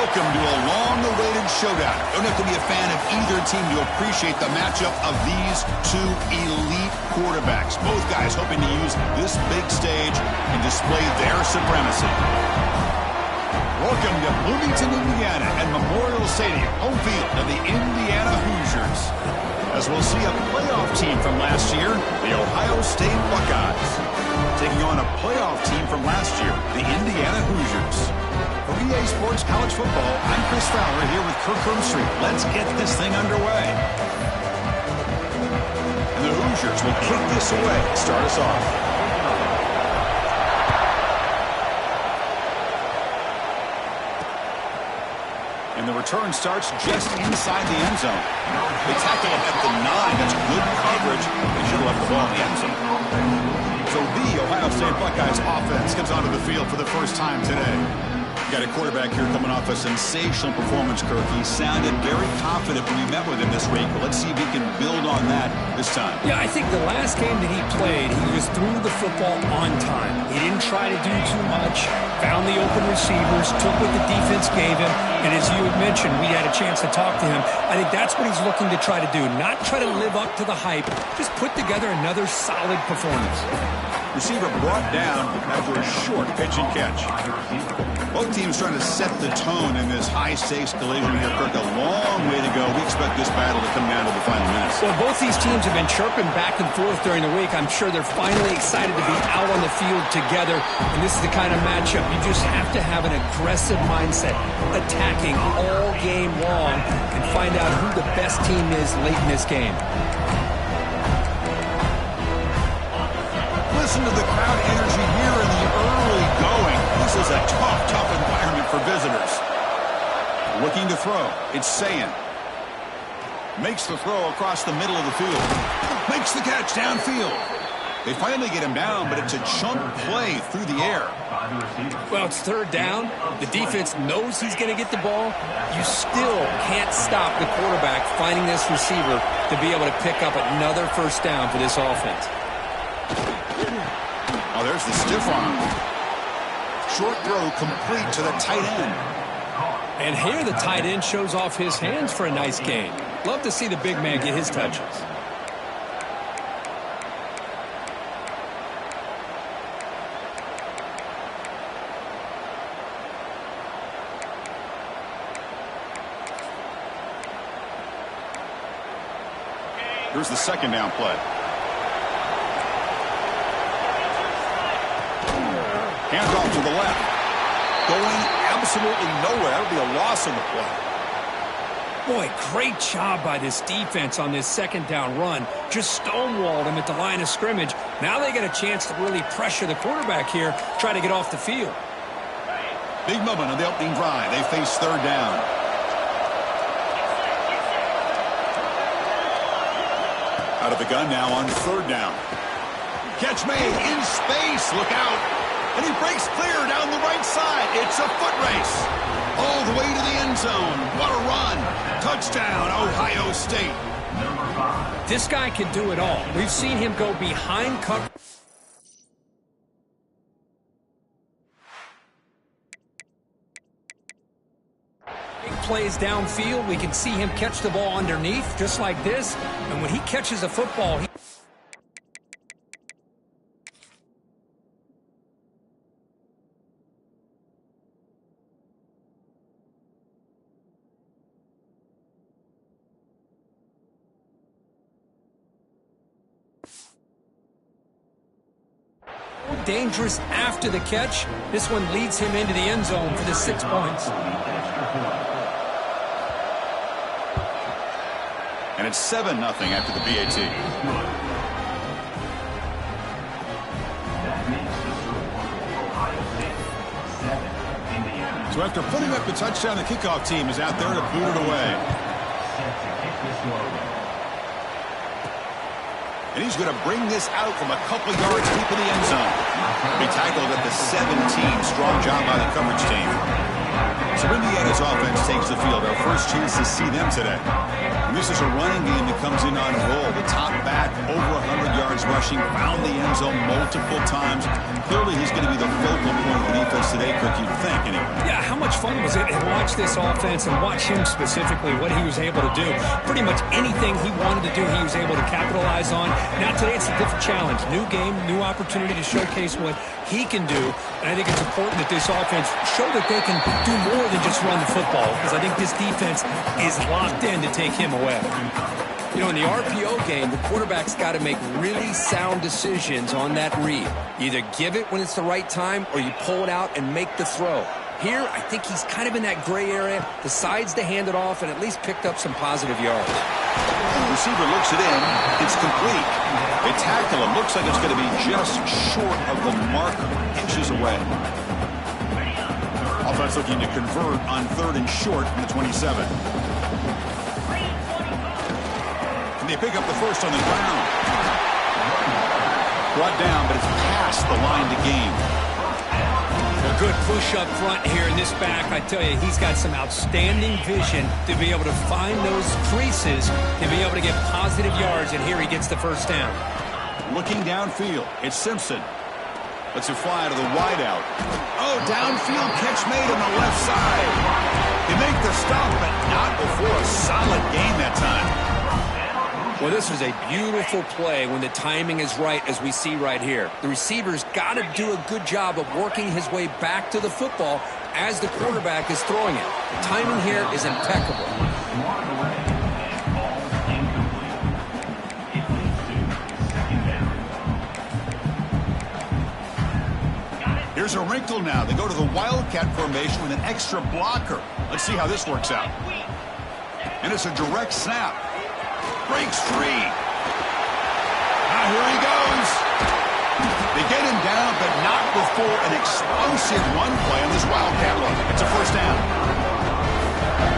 Welcome to a long-awaited showdown. Don't have to be a fan of either team to appreciate the matchup of these two elite quarterbacks. Both guys hoping to use this big stage and display their supremacy. Welcome to Bloomington, Indiana, and Memorial Stadium, home field of the Indiana Hoosiers. As we'll see a playoff team from last year, the Ohio State Buckeyes, taking on a playoff team from last year, the Indiana Hoosiers. For EA Sports College Football, I'm Chris Fowler here with Kirk Herbstreit. Let's get this thing underway. And the Hoosiers will kick this away to start us off. And the return starts just inside the end zone. They tackle him at the 9. That's good coverage. They should have left the ball in the end zone. So the Ohio State Buckeyes offense comes onto the field for the first time today. Got a quarterback here coming off a sensational performance, Kirk. He sounded very confident when we met with him this week. But let's see if he can build on that this time. Yeah, I think the last game that he played, he just threw the football on time. He didn't try to do too much, found the open receivers, took what the defense gave him, and as you had mentioned, we had a chance to talk to him. I think that's what he's looking to try to do, not try to live up to the hype, just put together another solid performance. Receiver brought down after a short pitch and catch. Both teams trying to set the tone in this high-stakes collision here, Kirk. A long way to go. We expect this battle to come down to the final minutes. Well, both these teams have been chirping back and forth during the week. I'm sure they're finally excited to be out on the field together, and this is the kind of matchup you just have to have an aggressive mindset, attacking all game long, and find out who the best team is late in this game. Listen to the crowd energy here in the early going. This is a tough environment for visitors. Looking to throw. It's Sayin. Makes the throw across the middle of the field. Makes the catch downfield. They finally get him down, but it's a chunk play through the air. Well, it's third down. The defense knows he's going to get the ball. You still can't stop the quarterback finding this receiver to be able to pick up another first down for this offense. Oh, there's the stiff arm. Short throw complete to the tight end. And here the tight end shows off his hands for a nice gain. Love to see the big man get his touches. Here's the second down play. Handoff to the left. Going absolutely nowhere. That'll be a loss on the play. Boy, great job by this defense on this second down run. Just stonewalled him at the line of scrimmage. Now they get a chance to really pressure the quarterback here, try to get off the field. Big moment on the opening drive. They face third down. Out of the gun now on third down. Catch made in space. Look out. And he breaks clear down the right side. It's a foot race. All the way to the end zone. What a run. Touchdown, Ohio State. This guy can do it all. We've seen him go behind cover. Big plays downfield. We can see him catch the ball underneath, just like this. And when he catches a football, he dangerous after the catch. This one leads him into the end zone for the 6 points. And it's 7-0 after the BAT. So after putting up the touchdown, the kickoff team is out there to boot it away. And he's going to bring this out from a couple yards deep in the end zone. He tackled at the 17. Strong job by the coverage team. So Indiana's offense takes the field. Our first chance to see them today. And this is a running game that comes in on a roll. The top back over 100 yards yards rushing, found the end zone multiple times. Clearly, he's going to be the focal point of the defense today, Cook, you'd think, anyway. Yeah, how much fun was it to watch this offense and watch him specifically, what he was able to do. Pretty much anything he wanted to do, he was able to capitalize on. Now today, it's a different challenge. New game, new opportunity to showcase what he can do. And I think it's important that this offense show that they can do more than just run the football, because I think this defense is locked in to take him away. You know, in the RPO game, the quarterback's got to make really sound decisions on that read. You either give it when it's the right time or you pull it out and make the throw. Here, I think he's kind of in that gray area, decides to hand it off, and at least picked up some positive yards. The receiver looks it in. It's complete. They tackle him. Looks like it's going to be just short of the marker. Inches away. Offense looking to convert on 3rd and short from the 27. They pick up the first on the ground. Brought down, but it's past the line to gain. A good push up front here in this back. I tell you, he's got some outstanding vision to be able to find those creases, to be able to get positive yards, and here he gets the first down. Looking downfield, it's Simpson. Lets it fly to the wideout. Oh, downfield catch made on the left side. They make the stop, but not before a solid gain that time. Well, this is a beautiful play when the timing is right, as we see right here. The receiver's got to do a good job of working his way back to the football as the quarterback is throwing it. The timing here is impeccable. Here's a wrinkle now. They go to the Wildcat formation with an extra blocker. Let's see how this works out. And it's a direct snap. Breaks free. Now here he goes. They get him down, but not before an explosive run play on this Wildcat look. It's a first down.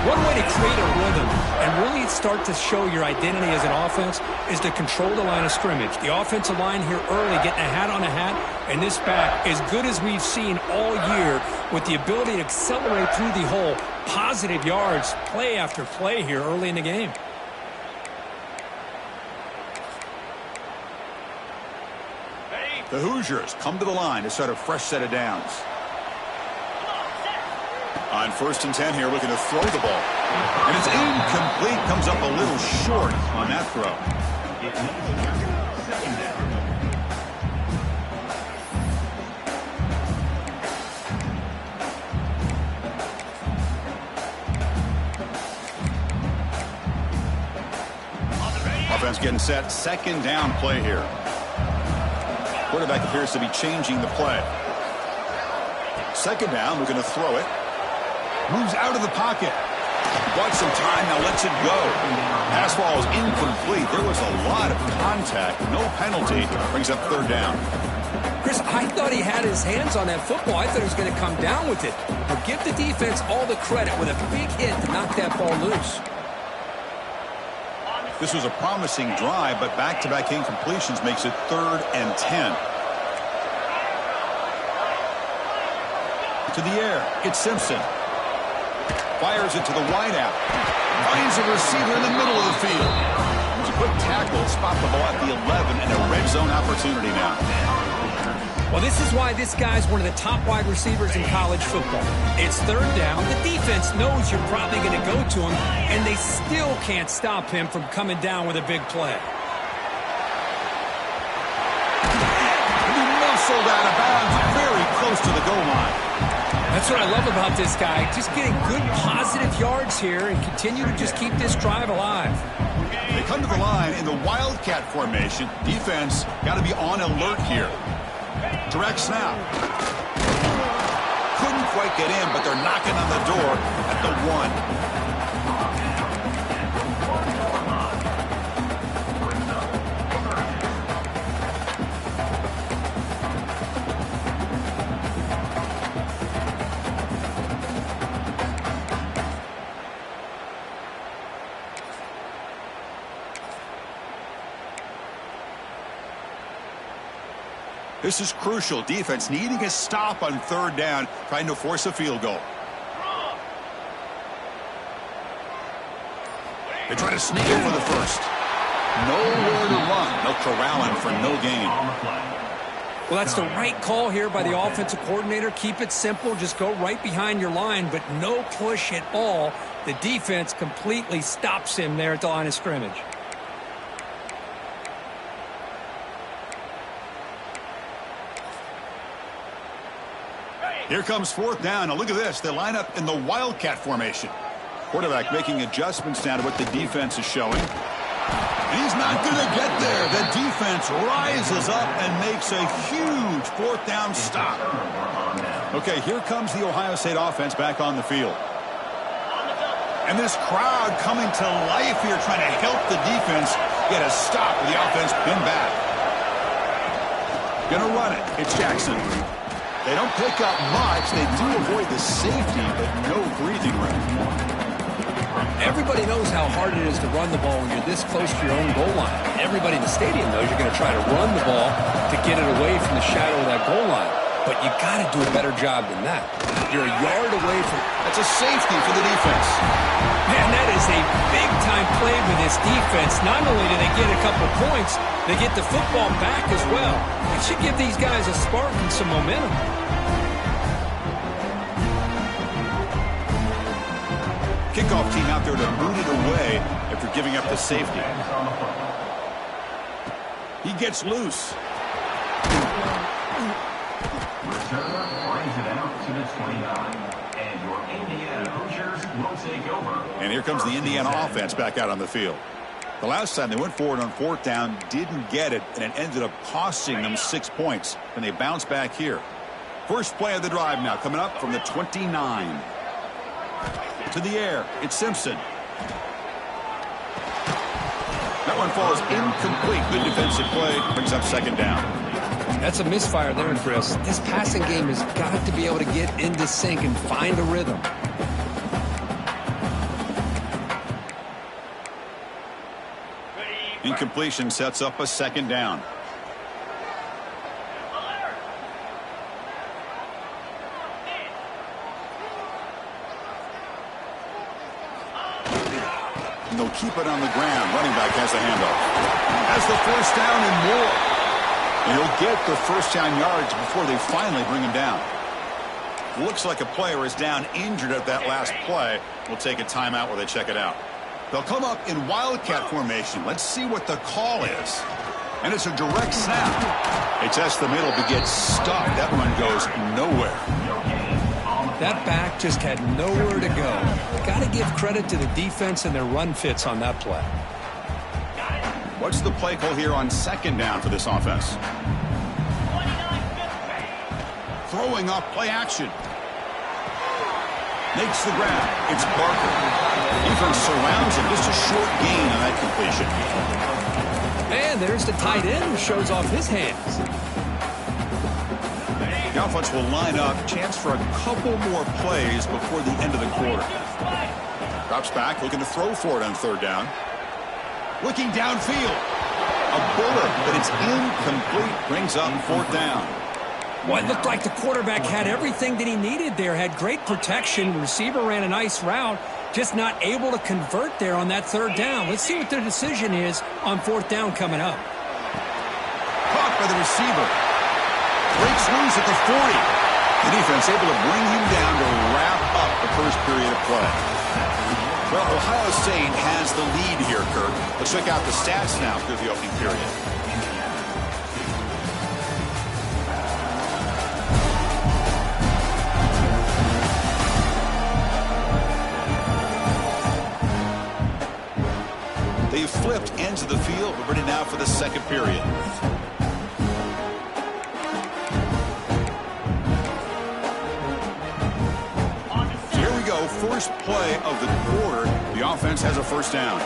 One way to create a rhythm and really start to show your identity as an offense is to control the line of scrimmage. The offensive line here early getting a hat on a hat, and this back, as good as we've seen all year, with the ability to accelerate through the hole, positive yards, play after play here early in the game. The Hoosiers come to the line to start a fresh set of downs. On 1st and 10 here, looking to throw the ball. And it's incomplete. Comes up a little short on that throw. Offense getting set. 2nd down play here. Quarterback appears to be changing the play. 2nd down, we're going to throw it. Moves out of the pocket. Bought some time, now lets it go. Pass ball is incomplete. There was a lot of contact. No penalty. Brings up 3rd down. Chris, I thought he had his hands on that football. I thought he was going to come down with it. But give the defense all the credit with a big hit to knock that ball loose. This was a promising drive, but back-to-back incompletions makes it 3rd and 10. To the air, it's Simpson. Fires it to the wideout. Finds a receiver in the middle of the field. It was a quick tackle, spot the ball at the 11, and a red zone opportunity now. Well, this is why this guy's one of the top wide receivers in college football. It's 3rd down. The defense knows you're probably going to go to him, and they still can't stop him from coming down with a big play. He muscled out of bounds very close to the goal line. That's what I love about this guy. Just getting good, positive yards here and continue to just keep this drive alive. They come to the line in the Wildcat formation. Defense got to be on alert here. Direct snap. Couldn't quite get in, but they're knocking on the door at the 1. This is crucial. Defense needing a stop on 3rd down, trying to force a field goal. They try to sneak in for the first. Nowhere to run. They'll corral him for no gain. Well, that's the right call here by the offensive coordinator. Keep it simple. Just go right behind your line, but no push at all. The defense completely stops him there at the line of scrimmage. Here comes fourth down. Now look at this. They line up in the Wildcat formation. Quarterback making adjustmts now to what the defense is showing. He's not going to get there. The defense rises up and makes a huge fourth down stop. Okay, here comes the Ohio State offense back on the field. And this crowd coming to life here trying to help the defense get a stop with the offense pinned back. Going to run it. It's Jackson. They don't pick up much. They do avoid the safety, but no breathing room. Everybody knows how hard it is to run the ball when you're this close to your own goal line. Everybody in the stadium knows you're going to try to run the ball to get it away from the shadow of that goal line. But you got to do a better job than that. You're a yard away from... That's a safety for the defense. Man, that is a big-time play with this defense. Not only do they get a couple points, they get the football back as well. It should give these guys a spark and some momentum. Kickoff team out there to boot it away after giving up the safety. He gets loose. Returner brings it out to the 29. And your Indiana Hoosiers will take over. And here comes the Indiana offense back out on the field. The last time they went forward on fourth down, didn't get it, and it ended up costing them 6 points. And they bounce back here. First play of the drive now coming up from the 29. To the air, it's Simpson. That one falls incomplete. Good defensive play, brings up second down. That's a misfire there, Chris. This passing game has got to be able to get into sync and find a rhythm. Incompletion sets up a second down. And they'll keep it on the ground. Running back has the handoff. Has the first down and more. And he'll get the first down yards before they finally bring him down. Looks like a player is down injured at that last play. We'll take a timeout while they check it out. They'll come up in Wildcat formation. Let's see what the call is. And it's a direct snap. They test the middle but get stuck. That one goes nowhere. That back just had nowhere to go. Got to give credit to the defense and their run fits on that play. What's the play call here on second down for this offense? Throwing up play action. Makes the grab. It's Barker. Defense surrounds him. Just a short gain on that completion. And there's the tight end who shows off his hands. The offense will line up. Chance for a couple more plays before the end of the quarter. Drops back, looking to throw for it on third down. Looking downfield. A bullet, but it's incomplete. Brings up fourth down. Well, it looked like the quarterback had everything that he needed there. Had great protection. The receiver ran a nice route. Just not able to convert there on that third down. Let's see what their decision is on fourth down coming up. Caught by the receiver. Breaks loose at the 40. The defense able to bring him down to wrap up the first period of play. Well, Ohio State has the lead here, Kirk. Let's check out the stats now through the opening period. They've flipped ends of the field. We're ready now for the second period. Here we go. First play of the quarter. The offense has a first down.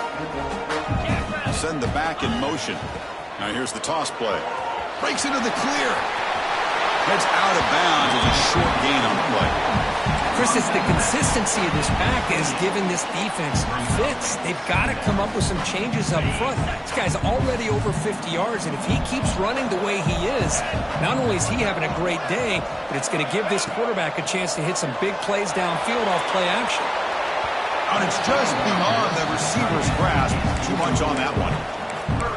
Send the back in motion. Now here's the toss play. Breaks into the clear. Heads out of bounds with a short gain on the play. Chris, it's the consistency of this back that has given this defense fits. They've got to come up with some changes up front. This guy's already over 50 yards, and if he keeps running the way he is, not only is he having a great day, but it's going to give this quarterback a chance to hit some big plays downfield off play action. And it's just beyond the receiver's grasp. Too much on that one.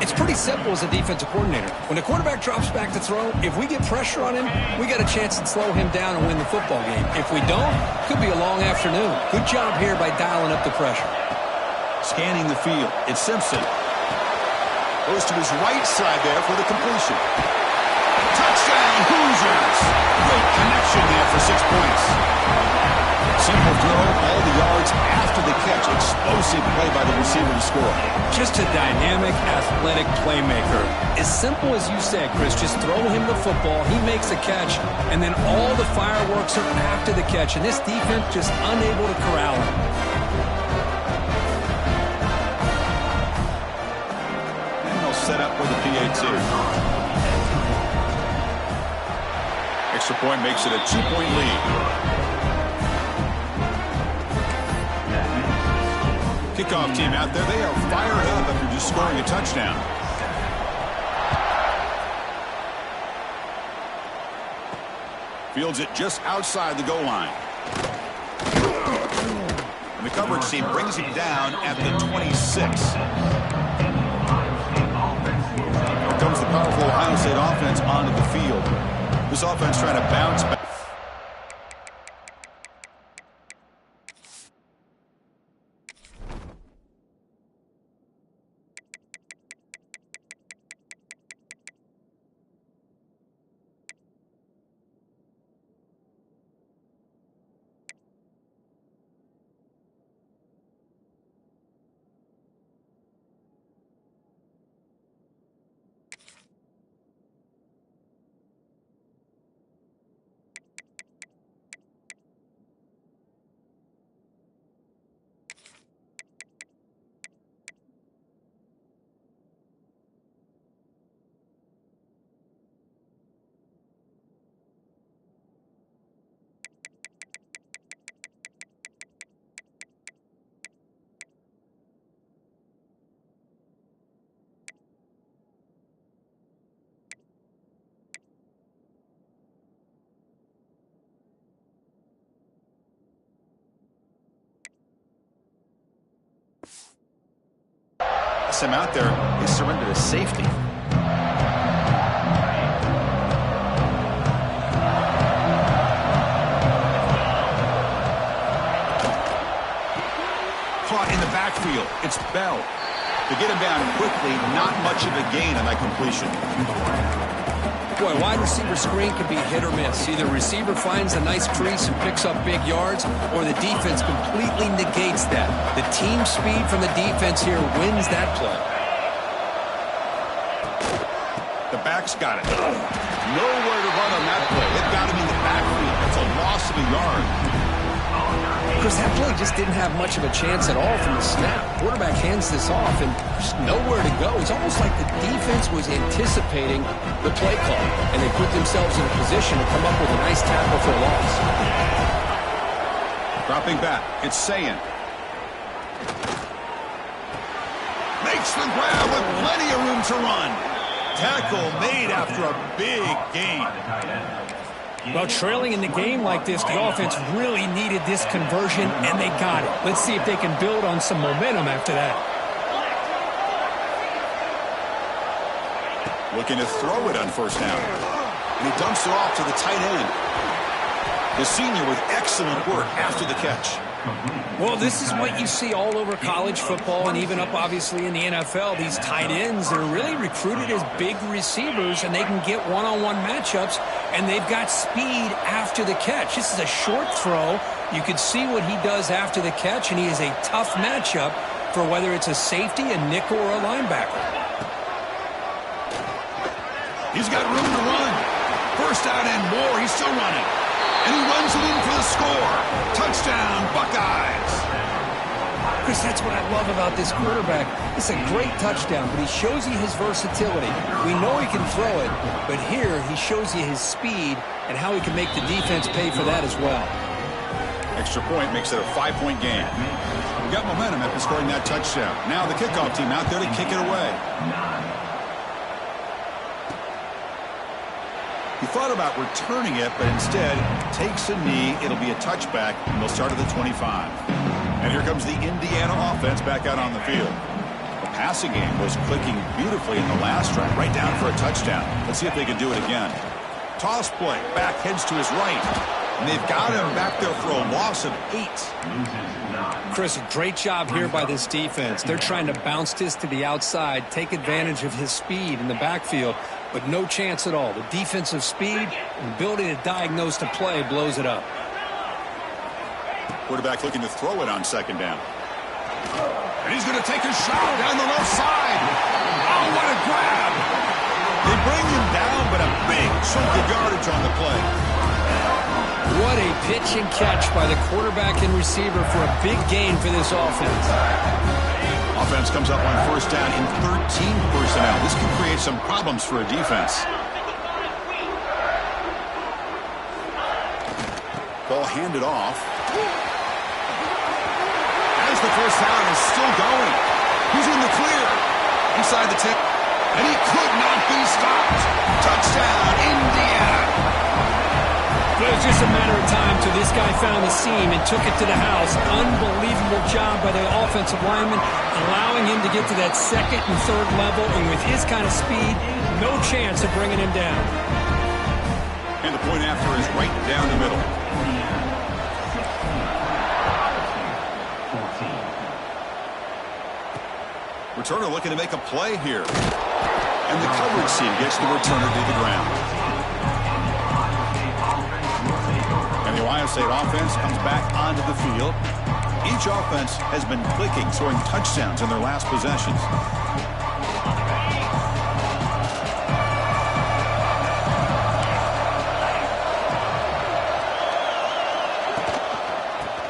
It's pretty simple as a defensive coordinator. When the quarterback drops back to throw, if we get pressure on him, we got a chance to slow him down and win the football game. If we don't, could be a long afternoon. Good job here by dialing up the pressure. Scanning the field, it's Simpson. Goes to his right side there for the completion. Touchdown, Hoosiers! Great connection there for 6 points. Simple throw, all the yards after the catch. Explosive play by the receiver to score. Just a dynamic, athletic playmaker. As simple as you said, Chris, just throw him the football, he makes a catch, and then all the fireworks are after the catch, and this defense just unable to corral him. And they'll set up with the PAT. Extra point makes it a 2-point lead. Kickoff team out there, they are fired up after just scoring a touchdown. Fields it just outside the goal line. And the coverage team brings him down at the 26. Here comes the powerful Ohio State offense onto the field. This offense trying to bounce back. Him out there, he surrendered a safety. Caught in the backfield. It's Bell. To get him down quickly, not much of a gain on that completion. Boy, wide receiver screen can be hit or miss. Either receiver finds a nice crease and picks up big yards, or the defense completely negates that. The team speed from the defense here wins that play. The back's got it. Nowhere to run on that play. It got him in the backfield. That's a loss of a yard. Chris, that play just didn't have much of a chance at all from the snap. Quarterback hands this off and just nowhere to go. It's almost like the defense was anticipating the play call, and they put themselves in a position to come up with a nice tackle for a loss. Dropping back, it's Sayin. Makes the grab with plenty of room to run. Tackle made after a big gain. Well, trailing in the game like this, the offense really needed this conversion, and they got it. Let's see if they can build on some momentum after that. Looking to throw it on first down. And he dumps it off to the tight end. The senior with excellent work after the catch. Well, this is what you see all over college football and even up, obviously, in the NFL. These tight ends, they're really recruited as big receivers, and they can get one-on-one matchups, and they've got speed after the catch. This is a short throw. You can see what he does after the catch, and he is a tough matchup for whether it's a safety, a nickel, or a linebacker. He's got room to run. First out and more. He's still running. And he runs it in for the score. Touchdown, Buckeyes. Chris, that's what I love about this quarterback. It's a great touchdown, but he shows you his versatility. We know he can throw it, but here he shows you his speed and how he can make the defense pay for that as well. Extra point makes it a 5-point game. We got momentum after scoring that touchdown. Now the kickoff team out there to kick it away. He thought about returning it, but instead takes a knee. It'll be a touchback, and they'll start at the 25. And here comes the Indiana offense back out on the field. A passing game was clicking beautifully in the last drive, right down for a touchdown. Let's see if they can do it again. Toss play, back heads to his right. And they've got him back there for a loss of 8. Chris, a great job here by this defense. They're trying to bounce this to the outside, take advantage of his speed in the backfield, but no chance at all. The defensive speed and ability to diagnose the play blows it up. Quarterback looking to throw it on second down. And he's going to take a shot down the left side. Oh, what a grab. They bring him down, but a big chunk of yardage on the play. What a pitch and catch by the quarterback and receiver for a big gain for this offense. Offense comes up on first down in 13 personnel. This can create some problems for a defense. Ball handed off. As the first down is still going. He's in the clear. Inside the 10. And he could not be stopped. Touchdown, Indiana. It was just a matter of time till this guy found the seam and took it to the house. Unbelievable job by the offensive lineman, allowing him to get to that second and third level. And with his kind of speed, no chance of bringing him down. And the point after is right down the middle. Returner looking to make a play here. And the coverage team gets the returner to the ground. And the Ohio State offense comes back onto the field. Each offense has been clicking, scoring touchdowns in their last possessions.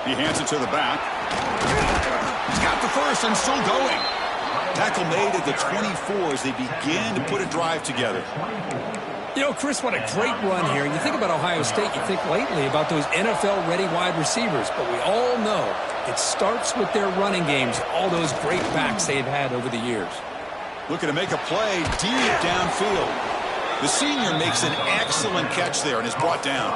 He hands it to the back. He's got the first and still going. Tackle made at the 24 as they begin to put a drive together. You know, Chris, what a great run here. You think about Ohio State, you think lately about those NFL-ready wide receivers. But we all know it starts with their running games, all those great backs they've had over the years. Looking to make a play deep downfield. The senior makes an excellent catch there and is brought down.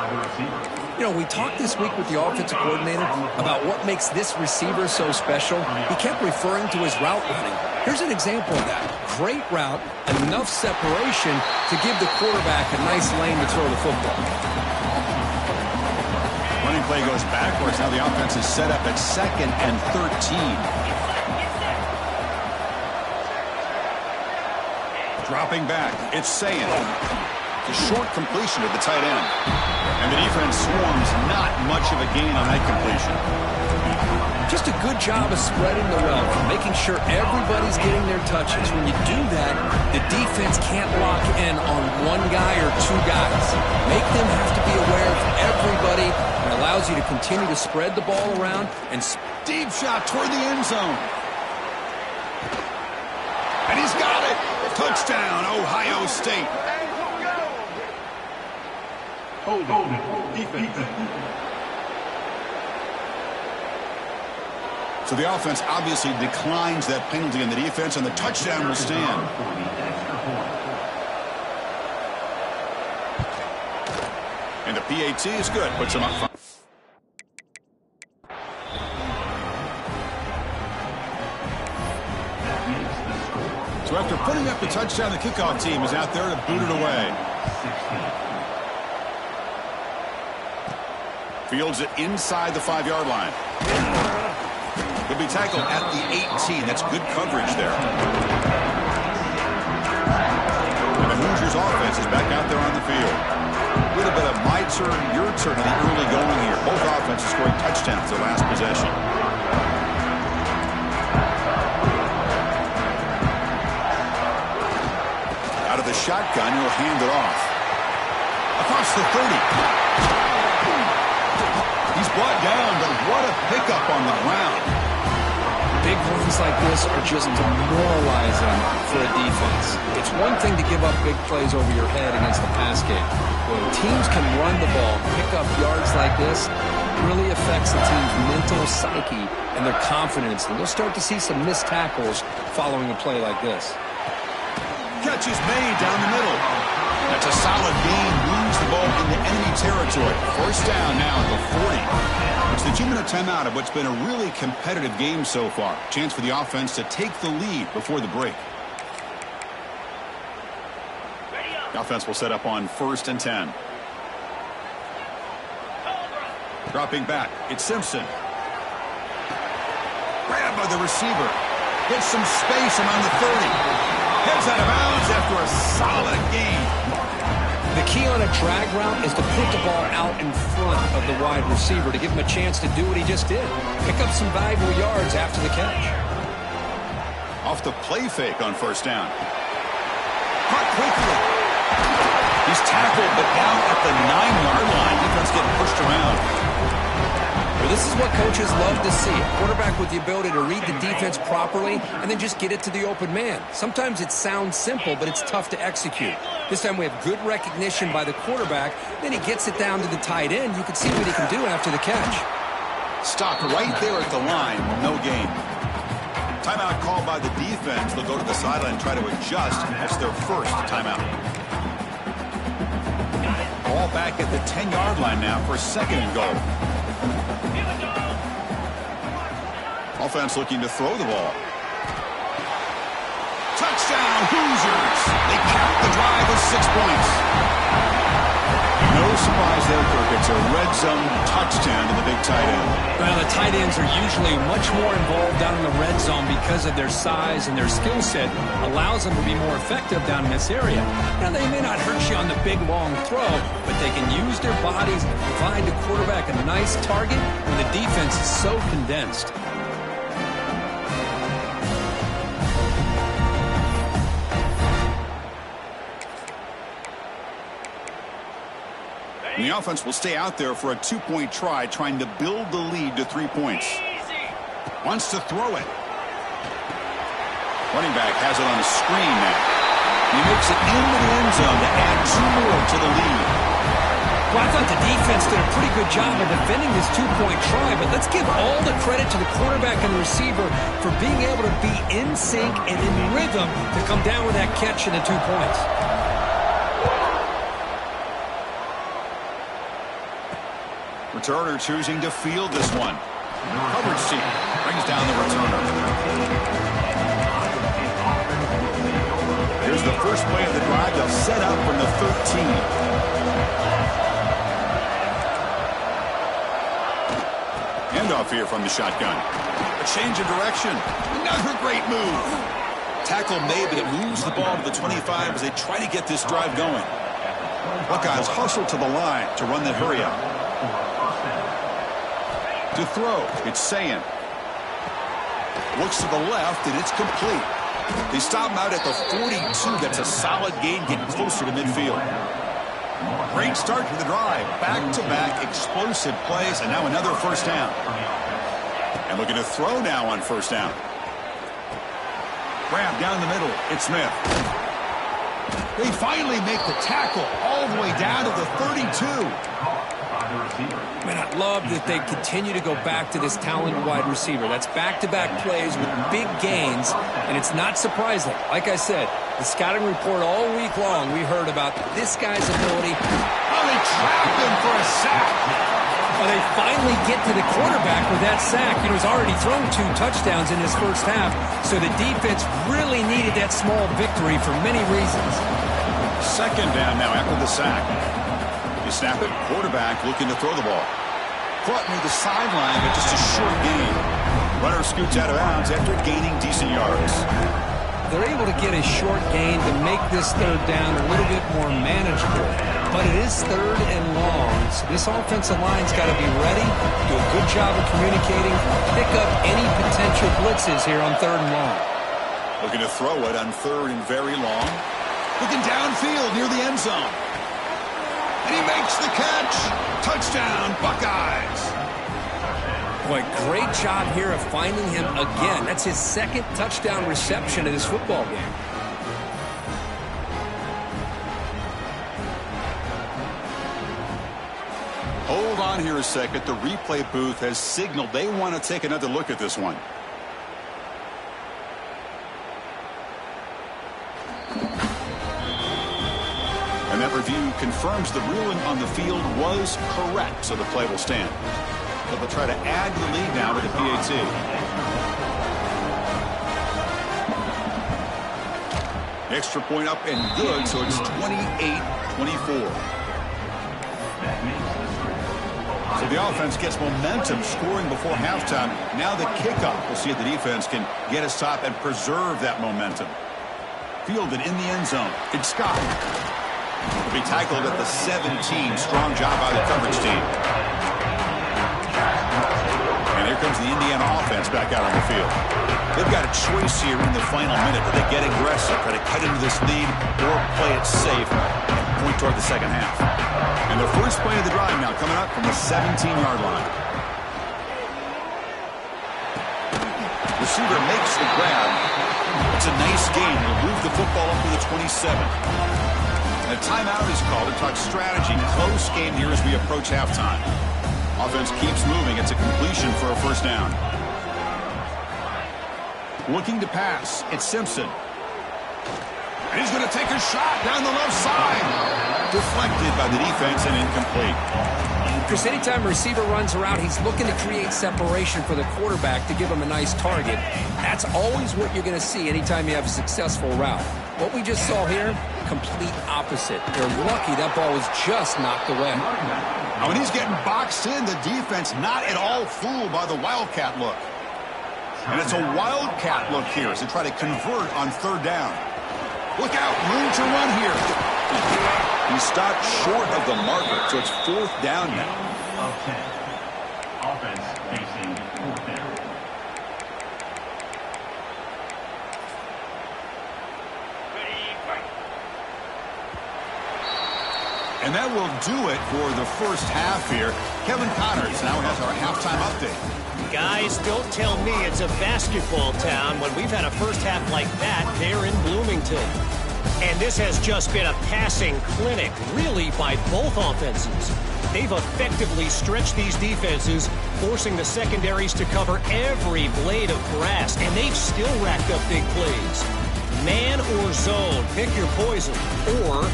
You know, we talked this week with the offensive coordinator about what makes this receiver so special. He kept referring to his route running. Here's an example of that. Great route, enough separation to give the quarterback a nice lane to throw the football. Running play goes backwards. Now the offense is set up at 2nd and 13. Dropping back, it's Sayin. It's a short completion to the tight end. And the defense swarms not much of a gain on that completion. Just a good job of spreading the wealth, making sure everybody's getting their touches. When you do that, the defense can't lock in on one guy or two guys. Make them have to be aware of everybody. It allows you to continue to spread the ball around and deep shot toward the end zone. And he's got it. Touchdown, Ohio State. Hold it. Defense. So the offense obviously declines that penalty in the defense, and the touchdown will stand. And the PAT is good. Puts him up front. So after putting up the touchdown, the kickoff team is out there to boot it away. Fields it inside the 5-yard line. He'll be tackled at the 18. That's good coverage there. And the Hoosiers offense is back out there on the field. A little bit of my turn, your turn in the early going here. Both offenses scoring touchdowns their last possession. Out of the shotgun, he'll hand it off. Across the 30. He's brought down, but what a pickup on the ground. Big runs like this are just demoralizing for a defense. It's one thing to give up big plays over your head against the pass game. When teams can run the ball, pick up yards like this, it really affects the team's mental psyche and their confidence. And you'll start to see some missed tackles following a play like this. Catch is made down the middle. That's a solid gain. Moves the ball into enemy territory. First down now at the 40. It's the 2-minute timeout of what's been a really competitive game so far. Chance for the offense to take the lead before the break. The offense will set up on 1st and 10. Dropping back, it's Simpson. Grabbed by the receiver. Gets some space around the 30. Heads out of bounds after a solid gain. The key on a drag route is to put the ball out in front of the wide receiver to give him a chance to do what he just did. Pick up some valuable yards after the catch. Off the play fake on 1st down. Caught quickly. He's tackled, but down at the 9-yard line. Defense getting pushed around. Well, this is what coaches love to see. A quarterback with the ability to read the defense properly and then just get it to the open man. Sometimes it sounds simple, but it's tough to execute. This time we have good recognition by the quarterback. Then he gets it down to the tight end. You can see what he can do after the catch. Stopped right there at the line. No gain. Timeout called by the defense. They'll go to the sideline and try to adjust. That's their first timeout. Ball back at the 10-yard line now for 2nd and goal. Offense looking to throw the ball. Touchdown, Hoosiers! They cap the drive with 6 points. No surprise there, Kirk. It's a red zone touchdown to the big tight end. Well, the tight ends are usually much more involved down in the red zone because of their size and their skill set allows them to be more effective down in this area. Now, they may not hurt you on the big, long throw, but they can use their bodies to provide the quarterback a nice target when the defense is so condensed. And the offense will stay out there for a 2-point try, trying to build the lead to 3 points. Wants to throw it. Running back has it on the screen now. He makes it into the end zone to add 2 more to the lead. Well, I thought the defense did a pretty good job of defending this 2-point try, but let's give all the credit to the quarterback and the receiver for being able to be in sync and in rhythm to come down with that catch and the 2 points. Returner choosing to field this one. Coverage team brings down the returner. Here's the first play of the drive. They'll set up from the 13. Handoff here from the shotgun. A change of direction. Another great move. Tackle made, but it moves the ball to the 25 as they try to get this drive going. Buckeyes hustle to the line to run that hurry up. To throw, it's Sayin. Looks to the left, and it's complete. They stop him out at the 42. That's a solid gain, getting closer to midfield. Great start to the drive. Back-to-back explosive plays, and now another first down. And looking to throw now on 1st down. Grab down the middle. It's Smith. They finally make the tackle all the way down to the 32. Man, I love that they continue to go back to this talented wide receiver. That's back-to-back plays with big gains, and it's not surprising. Like I said, the scouting report all week long, we heard about this guy's ability. Oh, they trap him for a sack. Well, they finally get to the quarterback with that sack. You know, he's already thrown 2 touchdowns in his first half, so the defense really needed that small victory for many reasons. 2nd down now after the sack. You snap it, quarterback looking to throw the ball. Caught near the sideline, but just a short gain. Runner scoots out of bounds after gaining decent yards. They're able to get a short gain to make this 3rd down a little bit more manageable. But it is 3rd and long, so this offensive line's got to be ready, do a good job of communicating, pick up any potential blitzes here on 3rd and long. Looking to throw it on 3rd and very long. Looking downfield near the end zone. And he makes the catch. Touchdown, Buckeyes. Boy, great job here of finding him again. That's his 2nd touchdown reception in this football game. Hold on here a second. The replay booth has signaled they want to take another look at this one. And that review confirms the ruling on the field was correct, so the play will stand. But they'll try to add to the lead now with the PAT. Extra point up and good, so it's 28-24. So the offense gets momentum scoring before halftime. Now the kickoff. We'll see if the defense can get a stop and preserve that momentum. Fielded in the end zone. It's Scott. Will be tackled at the 17. Strong job by the coverage team. And here comes the Indiana offense back out on the field. They've got a choice here in the final minute. Do they get aggressive, try to cut into this lead, or play it safe and point toward the second half? And the first play of the drive now coming up from the 17-yard line. Receiver makes the grab. It's a nice gain. He'll move the football up to the 27. And a timeout is called to talk strategy. Close game here as we approach halftime. Offense keeps moving. It's a completion for a first down. Looking to pass. It's Simpson. And he's going to take a shot down the left side. Deflected by the defense and incomplete. Chris, anytime a receiver runs around, he's looking to create separation for the quarterback to give him a nice target. That's always what you're going to see anytime you have a successful route. What we just saw here, complete opposite. They're lucky that ball was just knocked away. When he's getting boxed in, the defense not at all fooled by the Wildcat look. And it's a Wildcat look here as they try to convert on third down. Look out, room to run here. He stopped short of the marker, so it's fourth down now. Of 10. Offense facing fourth down. And that will do it for the first half here. Kevin Connors now has our halftime update. Guys, don't tell me it's a basketball town when we've had a first half like that there in Bloomington. And this has just been a passing clinic, really, by both offenses. They've effectively stretched these defenses, forcing the secondaries to cover every blade of grass, and they've still racked up big plays. Man or zone, pick your poison, or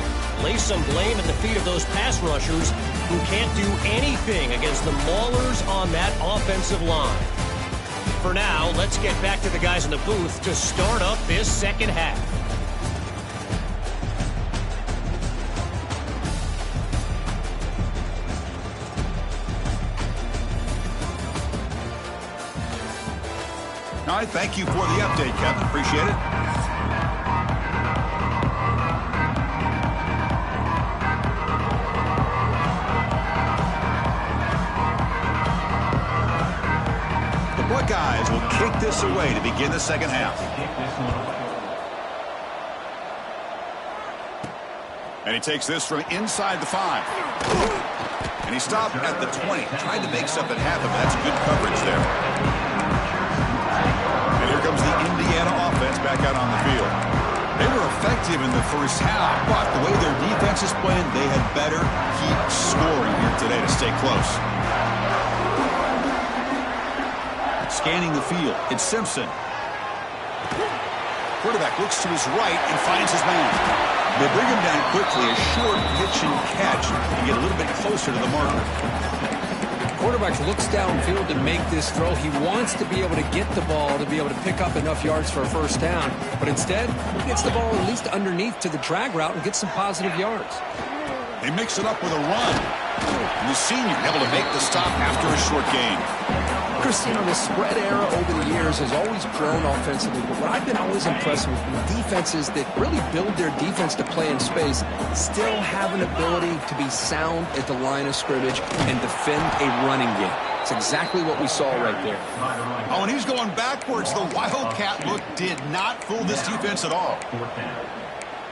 lay some blame at the feet of those pass rushers who can't do anything against the maulers on that offensive line. For now, let's get back to the guys in the booth to start up this second half. All right, thank you for the update, Kevin. Appreciate it. The Buckeyes will kick this away to begin the second half. And he takes this from inside the 5. And he stopped at the 20. Tried to make something happen, but that's good coverage there. Here comes the Indiana offense back out on the field. They were effective in the first half, but the way their defense is playing, they had better keep scoring here today to stay close. Scanning the field, it's Simpson. Quarterback looks to his right and finds his man. They bring him down quickly, a short pitch and catch, to get a little bit closer to the marker. Quarterback looks downfield to make this throw. He wants to be able to get the ball to be able to pick up enough yards for a first down. But instead, he gets the ball at least underneath to the drag route and gets some positive yards. They mix it up with a run. And the senior able to make the stop after a short gain. Chris, you know, the spread era over the years has always grown offensively, but what I've been always impressed with defenses that really build their defense to play in space still have an ability to be sound at the line of scrimmage and defend a running game. It's exactly what we saw right there. Oh, and he's going backwards. The Wildcat look did not fool this defense at all.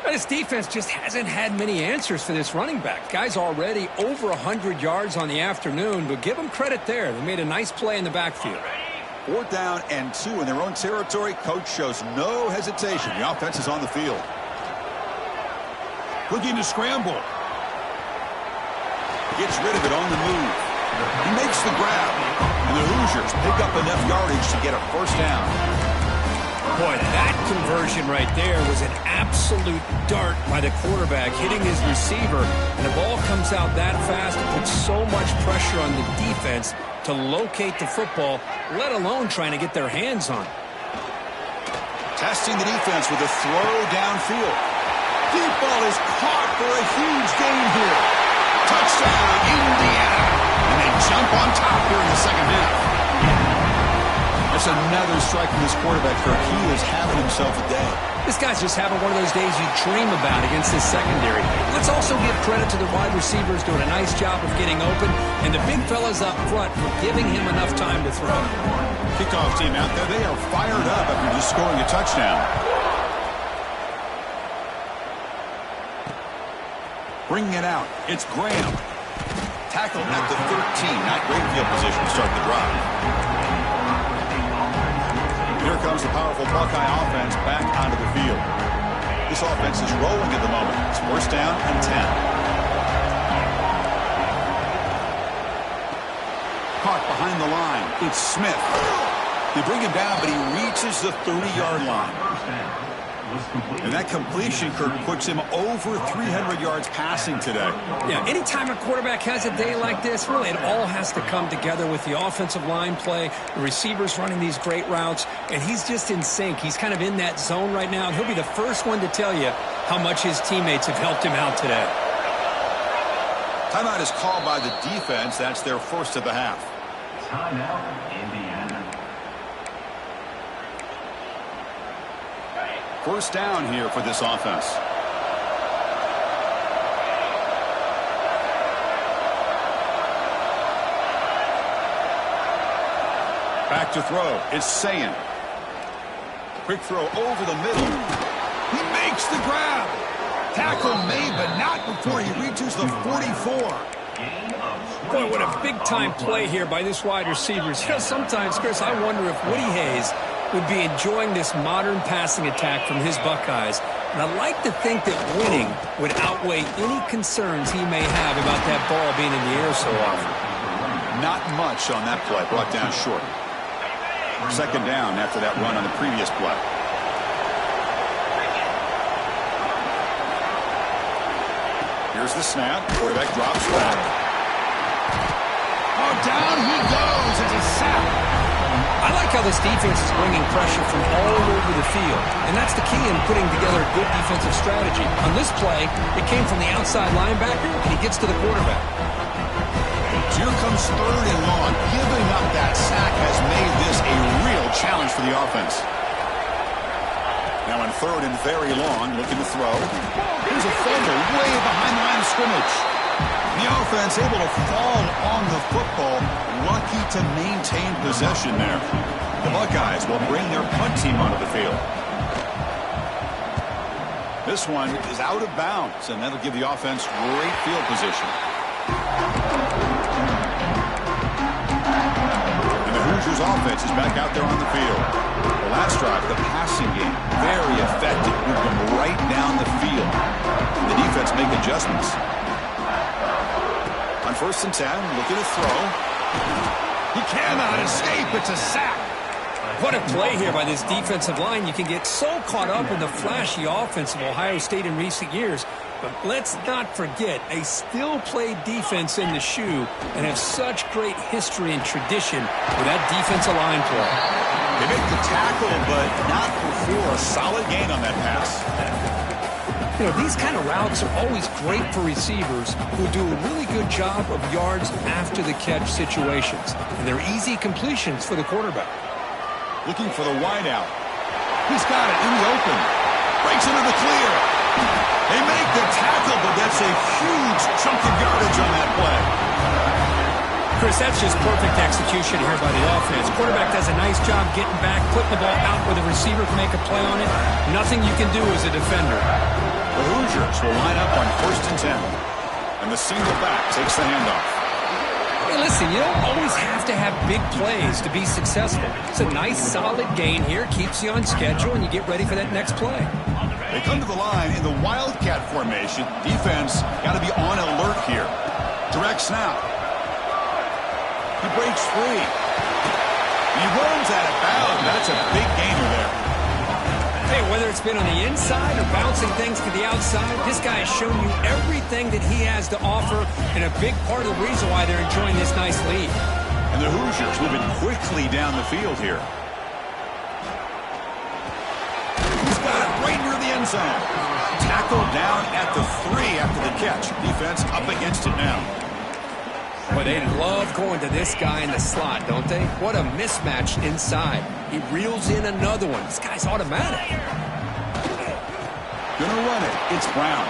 But his defense just hasn't had many answers for this running back. Guy's already over 100 yards on the afternoon, but give him credit there. They made a nice play in the backfield. 4th down and 2 in their own territory. Coach shows no hesitation. The offense is on the field. Looking to scramble. Gets rid of it on the move. He makes the grab. And the Hoosiers pick up enough yardage to get a first down. Boy, that conversion right there was an absolute dart by the quarterback, hitting his receiver, and the ball comes out that fast. It puts so much pressure on the defense to locate the football, let alone trying to get their hands on it. Testing the defense with a throw downfield. Deep ball is caught for a huge gain here. Touchdown, Indiana. And they jump on top here in the second half. That's another strike from this quarterback, Kirk. He is having himself a day. This guy's just having one of those days you dream about against this secondary. Let's also give credit to the wide receivers doing a nice job of getting open, and the big fellas up front for giving him enough time to throw. Kickoff team out there, they are fired up after just scoring a touchdown. Bringing it out, it's Graham. Tackled at the 13, not great field position to start the drive. Here comes the powerful Buckeye offense back onto the field. This offense is rolling at the moment. It's first down and 10. Caught behind the line. It's Smith. They bring him down, but he reaches the 30-yard line. And that completion, Kirk, puts him over 300 yards passing today. Yeah, anytime a quarterback has a day like this, really it all has to come together with the offensive line play, the receivers running these great routes, and he's just in sync. He's kind of in that zone right now, and he'll be the first one to tell you how much his teammates have helped him out today. Timeout is called by the defense. That's their first of the half. Timeout, Indiana. First down here for this offense. Back to throw. It's Sayin. Quick throw over the middle. He makes the grab. Tackle made, but not before he reaches the 44. Boy, what a big-time play here by this wide receiver. You know, sometimes, Chris, I wonder if Woody Hayes would be enjoying this modern passing attack from his Buckeyes. And I'd like to think that winning would outweigh any concerns he may have about that ball being in the air so often. Not much on that play, brought down short. Second down after that run on the previous play. Here's the snap. Quarterback drops back. Oh, down he goes. It's a sack. I like how this defense is bringing pressure from all over the field, and that's the key in putting together a good defensive strategy. On this play, it came from the outside linebacker, and he gets to the quarterback. Here comes third and long. Giving up that sack has made this a real challenge for the offense. Now on third and very long, looking to throw. Here's a fumble way behind the line of scrimmage. The offense able to fall on the football, lucky to maintain possession there. The Buckeyes will bring their punt team onto the field. This one is out of bounds, and that'll give the offense great field position. And the Hoosiers offense is back out there on the field. The last drive, the passing game, very effective. Moved them right down the field. And the defense make adjustments. On first and 10, looking to throw. He cannot escape. It's a sack. What a play here by this defensive line. You can get so caught up in the flashy offense of Ohio State in recent years, but let's not forget a still play defense in the shoe and have such great history and tradition with that defensive line play. They make the tackle, but not before a solid gain on that pass. You know, these kind of routes are always great for receivers who do a really good job of yards after the catch situations. And they're easy completions for the quarterback. Looking for the wideout. He's got it in the open. Breaks into the clear. They make the tackle, but that's a huge chunk of yardage on that play. Chris, that's just perfect execution here by the offense. Quarterback does a nice job getting back, putting the ball out where the receiver can make a play on it. Nothing you can do as a defender. The Hoosiers will line up on first and 10. And the single back takes the handoff. Hey, listen, you don't always have to have big plays to be successful. It's a nice, solid gain here. Keeps you on schedule, and you get ready for that next play. They come to the line in the Wildcat formation. Defense got to be on alert here. Direct snap. He breaks free. He runs out of bounds. That's a big gainer there. Hey, whether it's been on the inside or bouncing things to the outside, this guy has shown you everything that he has to offer, and a big part of the reason why they're enjoying this nice lead. And the Hoosiers moving quickly down the field here. He's got it right near the end zone. Tackled down at the 3 after the catch. Defense up against it now. Boy, they love going to this guy in the slot, don't they? What a mismatch inside. He reels in another one. This guy's automatic. Gonna run it. It's Brown.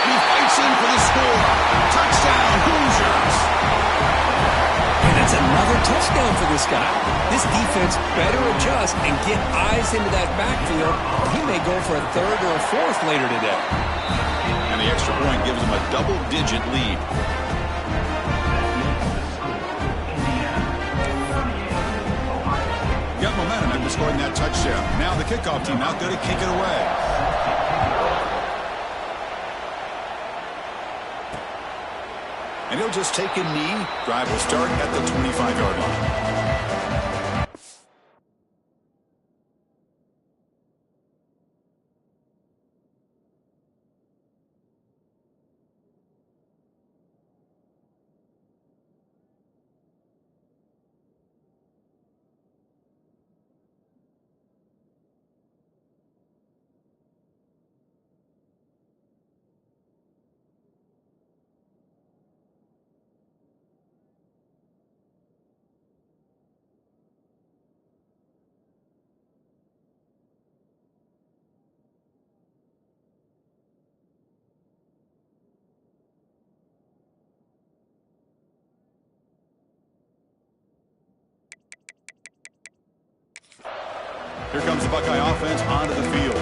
He fights in for the score. Touchdown, Hoosiers. And that's another touchdown for this guy. This defense better adjust and get eyes into that backfield. He may go for a 3rd or a 4th later today. And the extra point gives him a double-digit lead. Got momentum after scoring that touchdown. Now the kickoff team out there to kick it away. And he'll just take a knee. Drive will start at the 25-yard line. Here comes the Buckeye offense onto the field.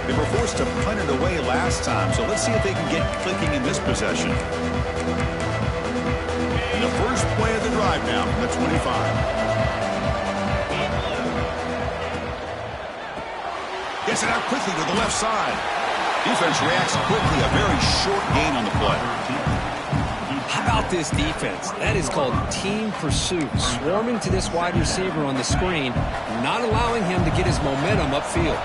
They were forced to punt it away last time, so let's see if they can get clicking in this possession. And the first play of the drive now from the 25. Gets it out quickly to the left side. Defense reacts quickly, a very short gain on the play. How about this defense? That is called team pursuit. Swarming to this wide receiver on the screen, not allowing him to get his momentum upfield.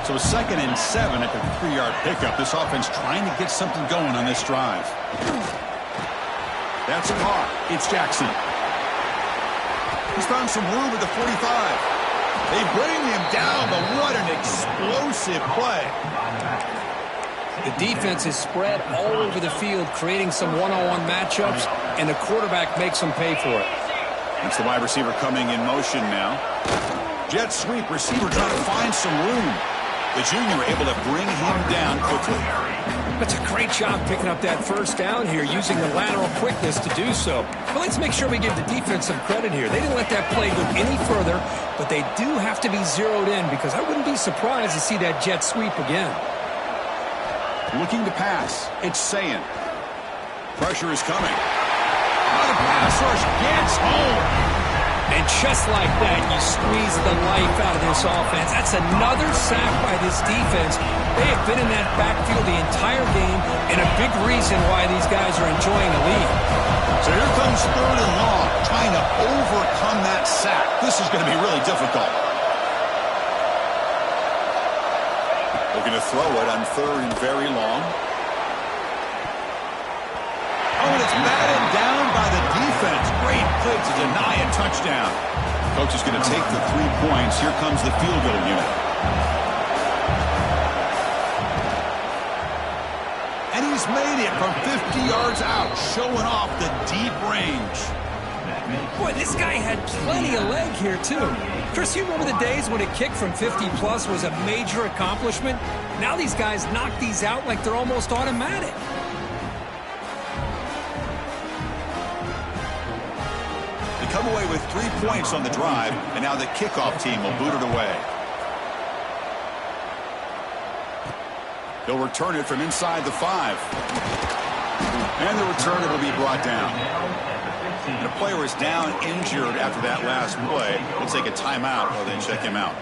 So a 2nd and 7 at the 3-yard pickup. This offense trying to get something going on this drive. That's caught. It's Jackson. He's found some room at the 45. They bring him down, but what an explosive play. The defense is spread all over the field, creating some one-on-one matchups, and the quarterback makes them pay for it. That's the wide receiver coming in motion now. Jet sweep, receiver trying to find some room. The junior able to bring him down quickly. That's a great job picking up that first down here, using the lateral quickness to do so. But let's make sure we give the defense some credit here. They didn't let that play go any further, but they do have to be zeroed in, because I wouldn't be surprised to see that jet sweep again. Looking to pass. It's Sayin. Pressure is coming. Oh, the pass rush gets home. And just like that, you squeeze the life out of this offense. That's another sack by this defense. They have been in that backfield the entire game, and a big reason why these guys are enjoying a lead. So here comes 3rd and long, trying to overcome that sack. This is going to be really difficult. Looking to throw it on 3rd and very long. Oh, and it's batted down by the defense. Great play to deny a touchdown. Coach is going to take the 3 points. Here comes the field goal unit. And he's made it from 50 yards out, showing off the deep range. Boy, this guy had plenty of leg here, too. Chris, you remember the days when a kick from 50-plus was a major accomplishment? Now these guys knock these out like they're almost automatic. They come away with 3 points on the drive, and now the kickoff team will boot it away. They'll return it from inside the 5. And the returner will be brought down. And a player is down injured after that last play. We'll take a timeout while they check him out.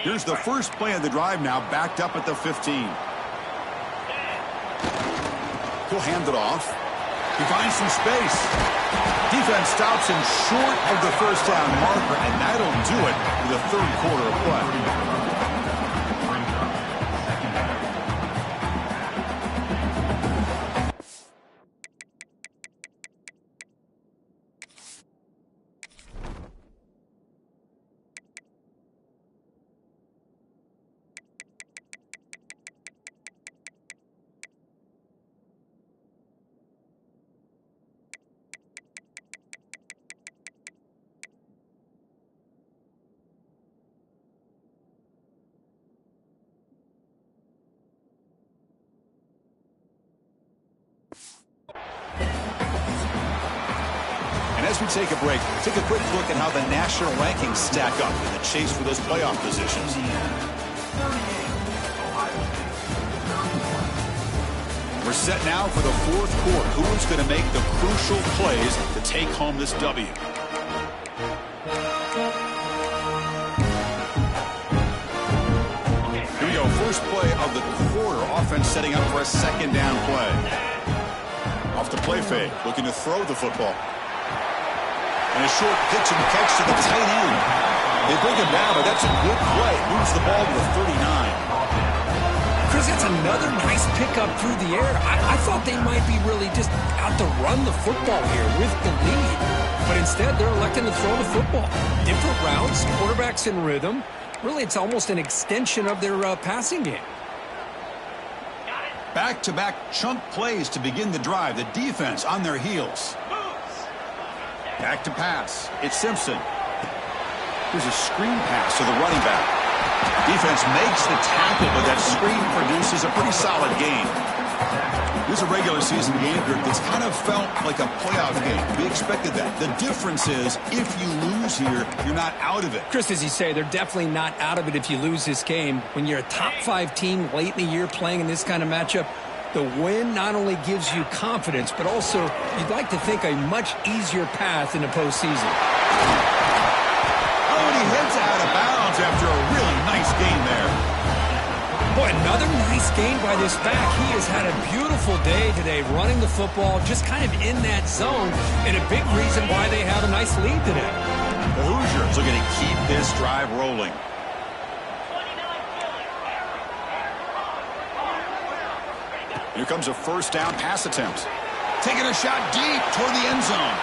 Here's the first play of the drive now, backed up at the 15. He'll hand it off. He finds some space. Defense stops him short of the first down marker, and that'll do it for the third quarter of play. As we take a break, take a quick look at how the national rankings stack up in the chase for those playoff positions. We're set now for the fourth quarter. Who is going to make the crucial plays to take home this W? Here we go. First play of the quarter. Offense setting up for a second down play. Off the play fake, looking to throw the football. And a short pitch and catch to the tight end. They bring him down, but that's a good play. Moves the ball to the 39. Chris, that's another nice pickup through the air. I thought they might be really just out to run the football here with the lead. But instead, they're electing to throw the football. Different routes, quarterbacks in rhythm. Really, it's almost an extension of their passing game. Back-to-back chunk plays to begin the drive. The defense on their heels. Back to pass. It's Simpson. Here's a screen pass to the running back. Defense makes the tackle, but that screen produces a pretty solid gain. This is a regular season game that's kind of felt like a playoff game. We expected that. The difference is, if you lose here, you're not out of it. Chris, as you say, they're definitely not out of it if you lose this game. When you're a top-5 team late in the year playing in this kind of matchup, the win not only gives you confidence, but also you'd like to think a much easier path in the postseason. Oh, and he heads out of bounds after a really nice game there. Boy, another nice game by this back. He has had a beautiful day today running the football, just kind of in that zone, and a big reason why they have a nice lead today. The Hoosiers are going to keep this drive rolling. Here comes a first down pass attempt. Taking a shot deep toward the end zone.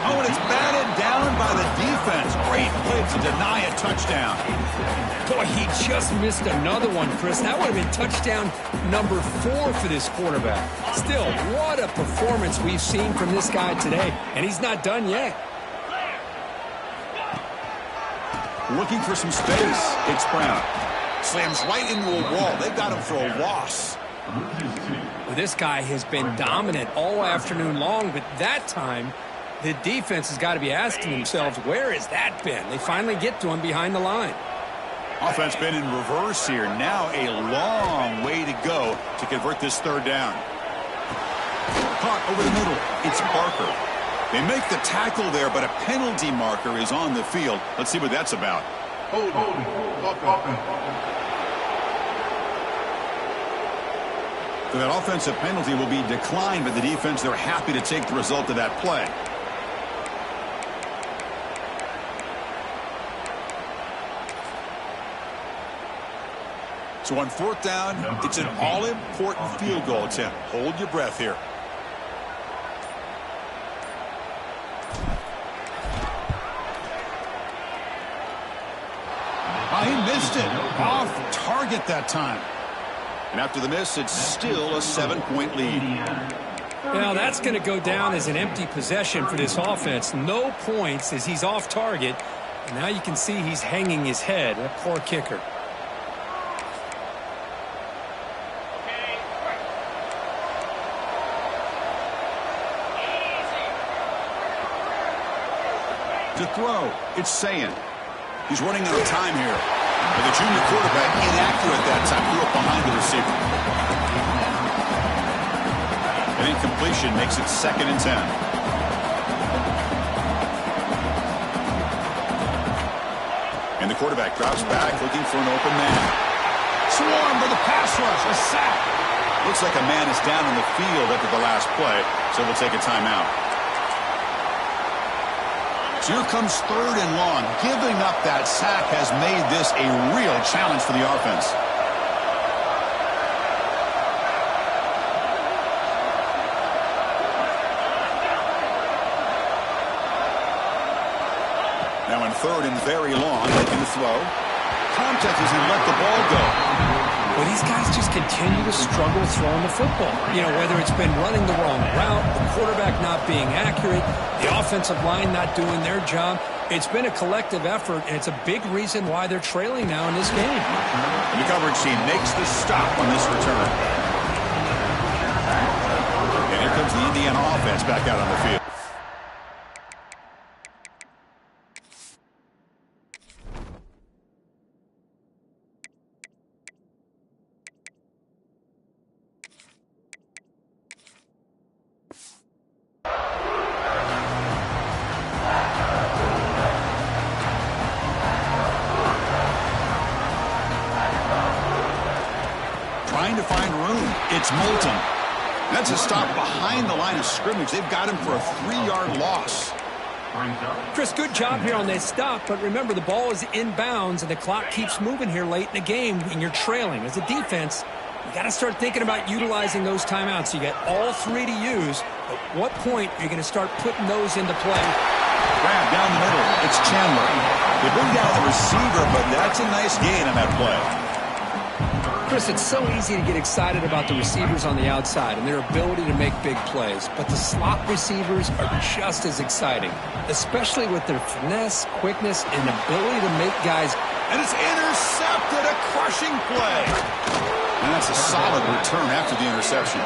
Oh, and it's batted down by the defense. Great play to deny a touchdown. Boy, he just missed another one, Chris. That would have been touchdown number 4 for this quarterback. Still, what a performance we've seen from this guy today. And he's not done yet. Looking for some space. It's Brown. Slams right into a wall. They've got him for a loss. Well, this guy has been dominant all afternoon long, but that time, the defense has got to be asking themselves, where has that been? They finally get to him behind the line. Offense been in reverse here. Now a long way to go to convert this third down. Caught over the middle. It's Barker. They make the tackle there, but a penalty marker is on the field. Let's see what that's about. So that offensive penalty will be declined, but the defense, they're happy to take the result of that play. So on fourth down, it's an all-important field goal attempt. Hold your breath here. Oh, he missed it. Off target that time. And after the miss, it's still a 7-point lead. Now, that's going to go down as an empty possession for this offense. No points as he's off target. And now you can see he's hanging his head. A poor kicker. To throw, it's Sayin. He's running out of time here. But the junior quarterback inaccurate that time. Threw up behind the receiver. An incompletion makes it 2nd and 10. And the quarterback drops back looking for an open man. Swarmed by the pass rush. A sack. Looks like a man is down in the field after the last play, so we'll take a timeout. So here comes 3rd and long. Giving up that sack has made this a real challenge for the offense. Now in 3rd and very long, they can throw. Contact as he let the ball go. Well, these guys just continue to struggle throwing the football. You know, whether it's been running the wrong route, the quarterback not being accurate, the offensive line not doing their job. It's been a collective effort, and it's a big reason why they're trailing now in this game. And the coverage team makes the stop on this return. And here comes the Indiana offense back out on the field. Trying to find room. It's Moulton. That's a stop behind the line of scrimmage. They've got him for a 3-yard loss. Chris, good job here on that stop, but remember the ball is inbounds and the clock keeps moving here late in the game and you're trailing. As a defense, you got to start thinking about utilizing those timeouts. You got all 3 to use. At what point are you going to start putting those into play? Grab down the middle. It's Chandler. They bring down the receiver, but that's a nice gain on that play. Chris, it's so easy to get excited about the receivers on the outside and their ability to make big plays, but the slot receivers are just as exciting, especially with their finesse, quickness, and ability to make guys. And it's intercepted, a crushing play. And that's a solid return after the interception.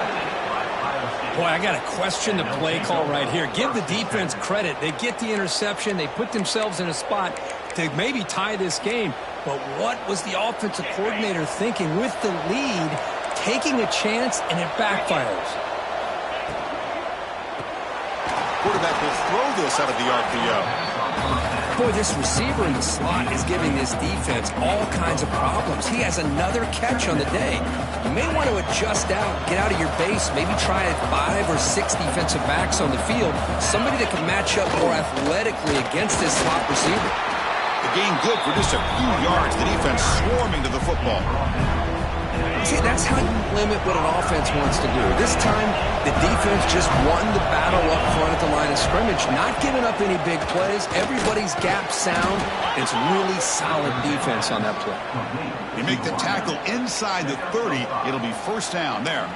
Boy, I got to question the play call right here. Give the defense credit. They get the interception. They put themselves in a spot to maybe tie this game. But what was the offensive coordinator thinking with the lead, taking a chance, and it backfires? Quarterback will throw this out of the RPO. Boy, this receiver in the slot is giving this defense all kinds of problems. He has another catch on the day. You may want to adjust out, get out of your base, maybe try 5 or 6 defensive backs on the field, somebody that can match up more athletically against this slot receiver. The gain good for just a few yards. The defense swarming to the football. See, that's how you limit what an offense wants to do. This time, the defense just won the battle up front at the line of scrimmage, not giving up any big plays. Everybody's gap sound. It's really solid defense on that play. You make the tackle inside the 30. It'll be 1st down there.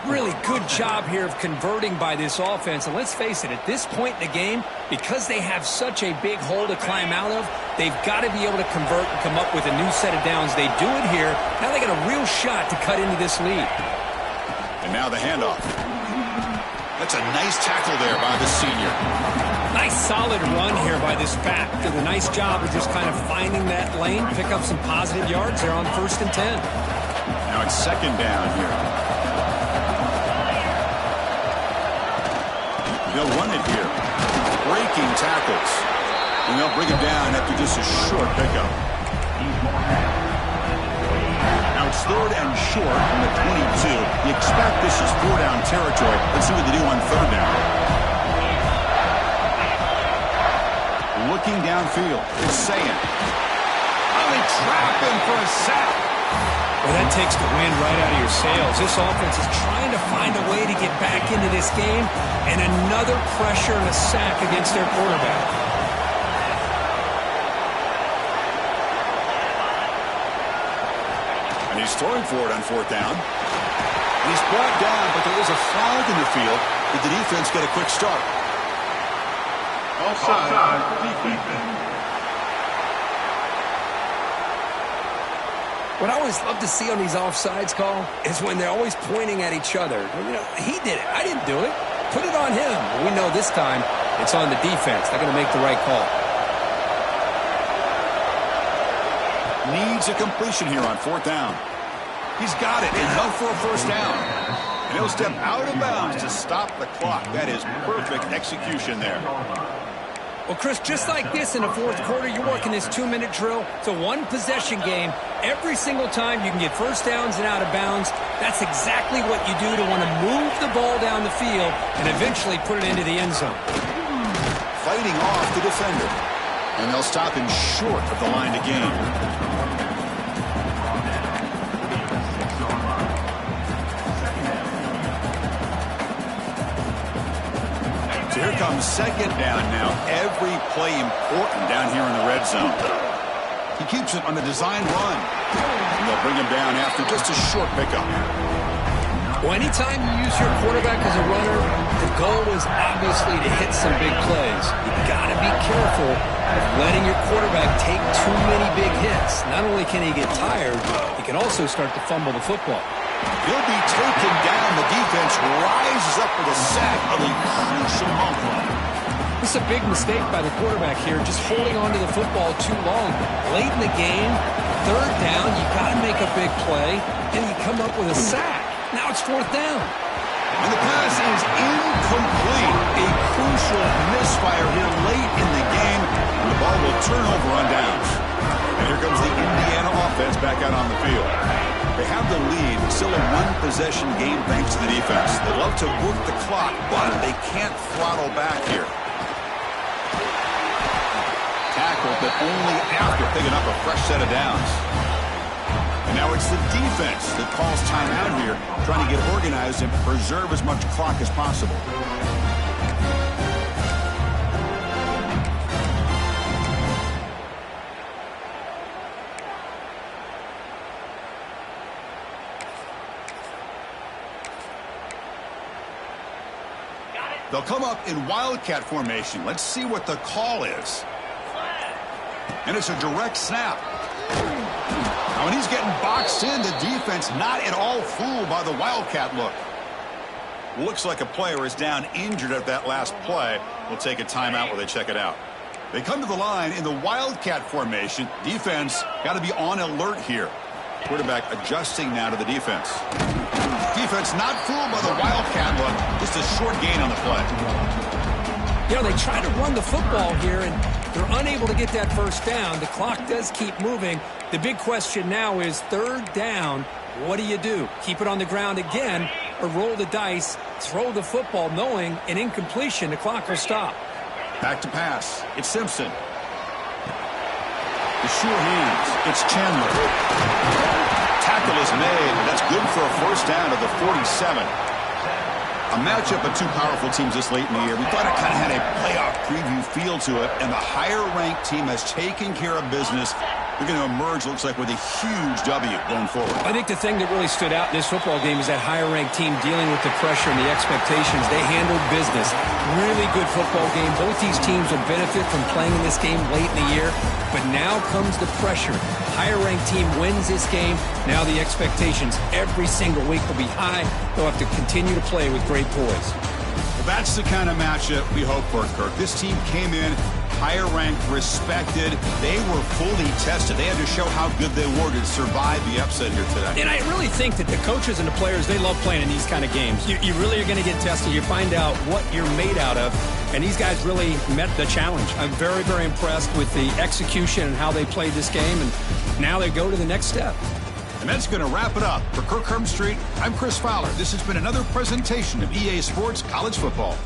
Really good job here of converting by this offense. And let's face it, at this point in the game, because they have such a big hole to climb out of, they've got to be able to convert and come up with a new set of downs. They do it here. Now they got a real shot to cut into this lead. And now the handoff. That's a nice tackle there by the senior. Nice solid run here by this back. Did a nice job of just kind of finding that lane, pick up some positive yards there on 1st and 10. Now it's 2nd down here. They'll run it here. Breaking tackles. And they'll bring him down after just a short pickup. Now it's 3rd and short from the 22. You expect this is 4-down territory. Let's see what they do on 3rd down. Looking downfield. It's saying. Oh, they trap him for a sack. Well, that takes the wind right out of your sails. This offense is trying to find a way to get back into this game, and another pressure and a sack against their quarterback. And he's throwing for it on 4th down. And he's brought down, but there is a flag in the field. Did the defense get a quick start? Offside. Defense. What I always love to see on these offsides call is when they're always pointing at each other. You know, he did it. I didn't do it. Put it on him. But we know this time it's on the defense. They're going to make the right call. Needs a completion here on 4th down. He's got it. Enough for a 1st down. And he'll step out of bounds to stop the clock. That is perfect execution there. Well, Chris, just like this in the fourth quarter, you're working this 2-minute drill. It's a one-possession game. Every single time you can get first downs and out of bounds. That's exactly what you do to want to move the ball down the field and eventually put it into the end zone. Fighting off the defender. And they'll stop him short of the line to gain. So here comes second down now. Every play important down here in the red zone. He keeps it on the design run. And they'll bring him down after just a short pickup. Well, anytime you use your quarterback as a runner, the goal is obviously to hit some big plays. You've got to be careful of letting your quarterback take too many big hits. Not only can he get tired, he can also start to fumble the football. He'll be taken down. The defense rises up with a sack of a crucial moment. This is a big mistake by the quarterback here, just holding on to the football too long. Late in the game, third down, you got to make a big play, and you come up with a sack. Now it's fourth down. And the pass is incomplete. A crucial misfire here late in the game, and the ball will turn over on downs. And here comes the Indiana offense back out on the field. They have the lead, still a one-possession game thanks to the defense. They love to work the clock, but they can't throttle back here. Tackle, but only after picking up a fresh set of downs. And now it's the defense that calls timeout here, trying to get organized and preserve as much clock as possible. They'll come up in wildcat formation. Let's see what the call is. And it's a direct snap. Now, when he's getting boxed in, the defense not at all fooled by the wildcat look. Looks like a player is down injured at that last play. We'll take a timeout while they check it out. They come to the line in the wildcat formation. Defense got to be on alert here. Quarterback adjusting now to the defense. Defense not fooled by the wildcat look. Just a short gain on the play. You know, they try to run the football here, and they're unable to get that first down. The clock does keep moving. The big question now is third down. What do you do? Keep it on the ground again or roll the dice, throw the football knowing an incompletion, the clock will stop. Back to pass. It's Simpson. The sure hands. It's Chandler. Tackle is made. That's good for a first down to the 47. A matchup of two powerful teams this late in the year. We thought it kind of had a playoff preview feel to it, and the higher-ranked team has taken care of business. They're going to emerge, looks like, with a huge W going forward. I think the thing that really stood out in this football game is that higher-ranked team dealing with the pressure and the expectations. They handled business. Really good football game. Both these teams will benefit from playing in this game late in the year, but now comes the pressure. Higher-ranked team wins this game. Now the expectations every single week will be high. They'll have to continue to play with great poise. Well, that's the kind of matchup we hope for, Kirk. This team came in higher ranked, respected. They were fully tested. They had to show how good they were to survive the upset here today. And I really think that the coaches and the players, they love playing in these kind of games. You really are going to get tested. You find out what you're made out of. And these guys really met the challenge. I'm very, very impressed with the execution and how they played this game. And now they go to the next step. And that's going to wrap it up. For Kirk Street, I'm Chris Fowler. This has been another presentation of EA Sports College Football.